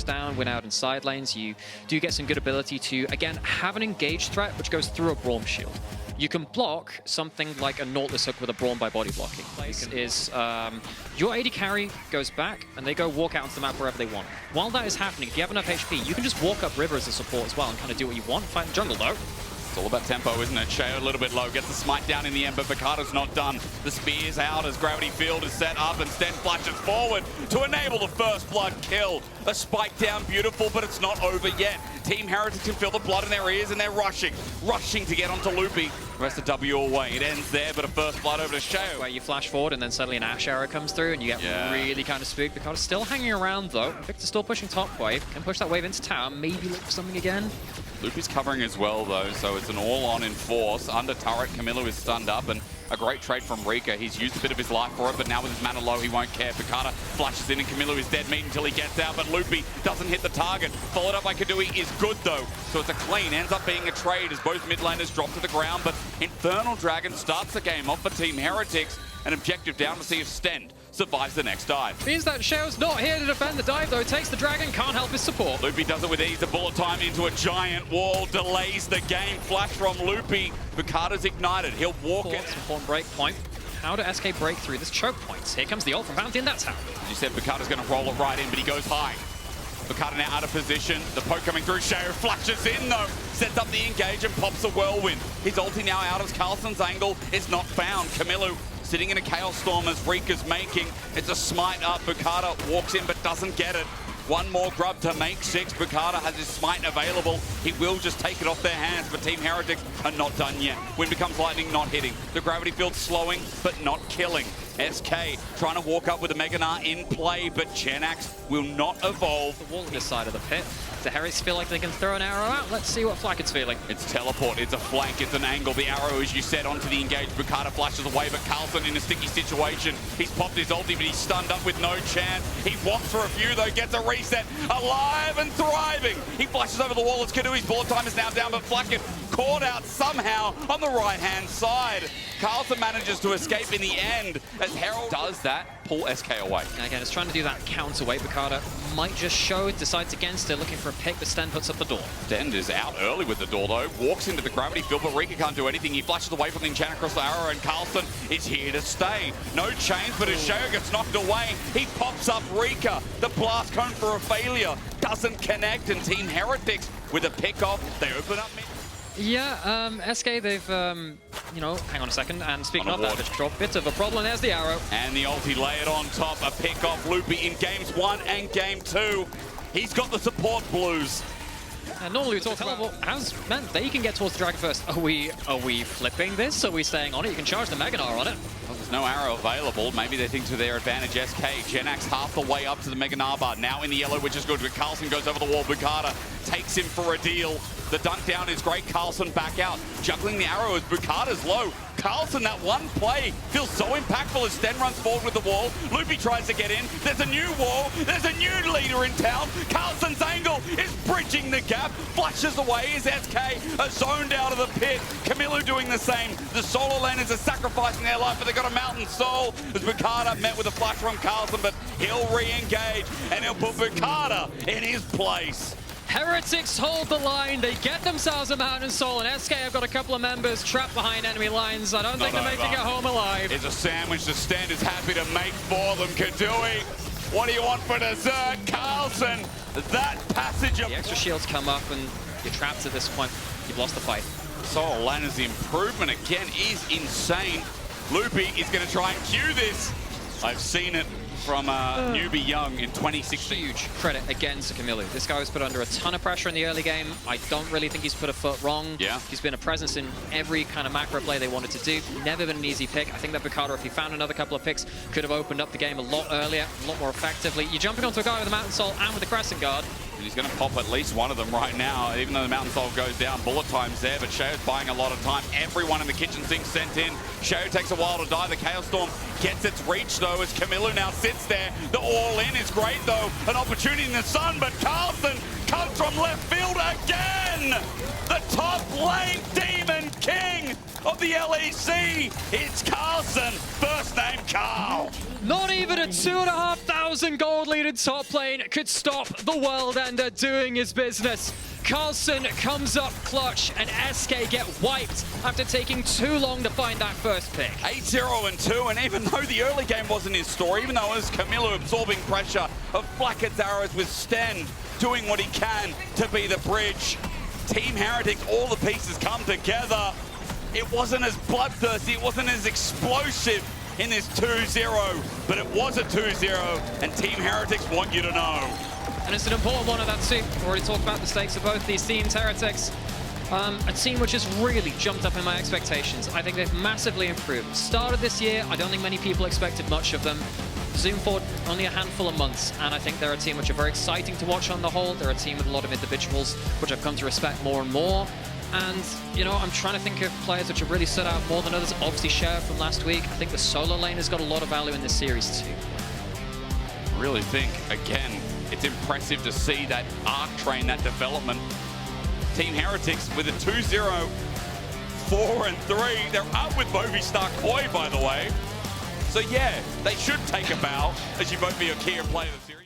down, win out in side lanes. You do get some good ability to, again, have an engaged threat which goes through a Braum shield. You can block something like a Nautilus hook with a Braum by body blocking. Your AD carry goes back and they go walk out onto the map wherever they want. While that is happening, if you have enough HP, you can just walk up river as a support as well and kind of do what you want. Fight in jungle though. It's all about tempo, isn't it? Sheo a little bit low, gets the smite down in the end, but Boukada's not done. The spear's out as Gravity Field is set up and Stend flashes forward to enable the first blood kill. A spike down, beautiful, but it's not over yet. Team Heretics can feel the blood in their ears and they're rushing to get onto Loopy. The rest of W away. It ends there, but a first blood over to Sheo. Where you flash forward and then suddenly an AShe arrow comes through and you get really kind of spooked. Boukada's still hanging around though. Viktor's still pushing top wave. Can push that wave into tower, maybe look for something again. Loopy's covering as well though, so it's an all-on in force. Under turret, Kamiloo is stunned up, and a great trade from Reeker. He's used a bit of his life for it, but now with his mana low, he won't care. Boukada flashes in and Kamiloo is dead meat until he gets out, but Loopy doesn't hit the target. Followed up by Keduii is good though, so it's a clean. Ends up being a trade as both mid laners drop to the ground, but Infernal Dragon starts the game off for Team Heretics. An objective down to see if Stend survives the next dive. Means that Sheo's not here to defend the dive though. Takes the dragon, can't help his support. Loopy does it with ease. The bullet time into a giant wall delays the game. Flash from Loopy. Boukada's ignited. He'll walk it. Important break point. How do SK break through this choke point? Here comes the ult from Pantheon. That's how. As you said, Boukada's going to roll it right in, but he goes high. Boukada now out of position. The poke coming through. Sheo flashes in though. Sets up the engage and pops a whirlwind. His ulti now out as Carlsen's angle is not found. Kamiloo sitting in a Chaos Storm as Reeker's making. It's a smite up. Boukada walks in but doesn't get it. One more grub to make 6. Boukada has his smite available. He will just take it off their hands, but Team Heretics are not done yet. Wind becomes lightning, not hitting. The gravity field slowing, but not killing. SK trying to walk up with a Mega Gnar in play, but Genax will not evolve. The wall this side of the pit. The Heretics feel like they can throw an arrow out. Let's see what Flakked's feeling. It's teleport, it's a flank, it's an angle. The arrow, as you said, onto the engage. Boukada flashes away, but Carlsen in a sticky situation. He's popped his ulti, but he's stunned up with no chance. He walks for a few, though, gets a reset. Alive and thriving. He flashes over the wall as Keduii's bullet time is now down, but Flakked caught out somehow on the right-hand side. Carlsen manages to escape in the end as Herald does that, pull SK away. And again, it's trying to do that counterweight. Boukada might just show it, decides against it, looking for a pick, but Stend puts up the door. Stend is out early with the door though, walks into the gravity field, but Reeker can't do anything. He flashes away from the enchant across the arrow, and Carlsen is here to stay. No chains, but as Sheo gets knocked away, he pops up Reeker. The blast cone for a failure doesn't connect, and Team Heretics with a pick off, they open up mid. Yeah, SK, they've, you know, hang on a second, and speaking of that, drop bit of a problem, there's the arrow. And the ulti layered on top, a pick off Loopy in games 1 and game 2. He's got the support blues. And normally we talk about has meant they can get towards the dragon first. Are we flipping this? Are we staying on it? You can charge the Mega Gnar on it. Well, there's no arrow available. Maybe they think to their advantage. SK, Genax half the way up to the Mega Gnar bar. Now in the yellow, which is good. But Carlsen goes over the wall. Boukada takes him for a deal. The dunk down is great. Carlsen back out. Juggling the arrow as Boukada's low. Carlsen, that one play feels so impactful as Stend runs forward with the wall. Loopy tries to get in. There's a new wall. There's a new leader in town. Carlsen's angle is bridging the gap. Flashes away as SK are zoned out of the pit. Kamiloo doing the same. The solo laners are sacrificing their life, but they've got a mountain soul as Boukada met with a flash from Carlsen, but he'll re-engage and he'll put Boukada in his place. Heretics hold the line, they get themselves a Mountain Soul, and SK have got a couple of members trapped behind enemy lines. I don't think they're making it home alive. It's a sandwich the Stend is happy to make for them. Keduii, what do you want for dessert? Carlsen, that passage of... The extra shields come up and you're trapped at this point. You've lost the fight. Solo Lanner's improvement again is insane. Loopy is going to try and cue this. I've seen it from newbie Young in 2016. Huge credit again to Kamiloo. This guy was put under a ton of pressure in the early game. I don't really think he's put a foot wrong. Yeah. He's been a presence in every kind of macro play they wanted to do. Never been an easy pick. I think that Boukada, if he found another couple of picks, could have opened up the game a lot earlier, a lot more effectively. You're jumping onto a guy with a Mountain Soul and with a Crescent Guard. And he's going to pop at least one of them right now, even though the Mountain Soul goes down. Bullet time's there, but Sheo's buying a lot of time. Everyone in the kitchen sink sent in. Sheo takes a while to die. The Chaos Storm gets its reach, though, as Kamiloo now sits there. The all-in is great, though. An opportunity in the sun, but Carlsen comes from left field again! The top lane Demon King of the LEC! It's Carlsen, first name Carl. Not even a 2,500 gold lead in top lane could stop the World Ender doing his business. Carlsen comes up clutch, and SK get wiped after taking too long to find that first pick. 8-0 and 2, and even though the early game wasn't his story, even though it was Kamiloo absorbing pressure of Flakked's arrows with Stend doing what he can to be the bridge, Team Heretics, all the pieces come together. It wasn't as bloodthirsty, it wasn't as explosive in this 2-0, but it was a 2-0, and Team Heretics want you to know. And it's an important one of that too. We've already talked about the stakes of both these teams. Heretics, a team which has really jumped up in my expectations. I think they've massively improved. Started this year, I don't think many people expected much of them. Zoom forward only a handful of months, and I think they're a team which are very exciting to watch on the whole. They're a team with a lot of individuals, which I've come to respect more and more. And, you know, I'm trying to think of players which have really stood out more than others. Obviously, Sheo from last week. I think the solo lane has got a lot of value in this series too. I really think, again, it's impressive to see that arc train, that development. Team Heretics with a 2-0, 4-3. They're up with Movistar Koi, by the way. So yeah, they should take a bow as you vote for your key player of the series.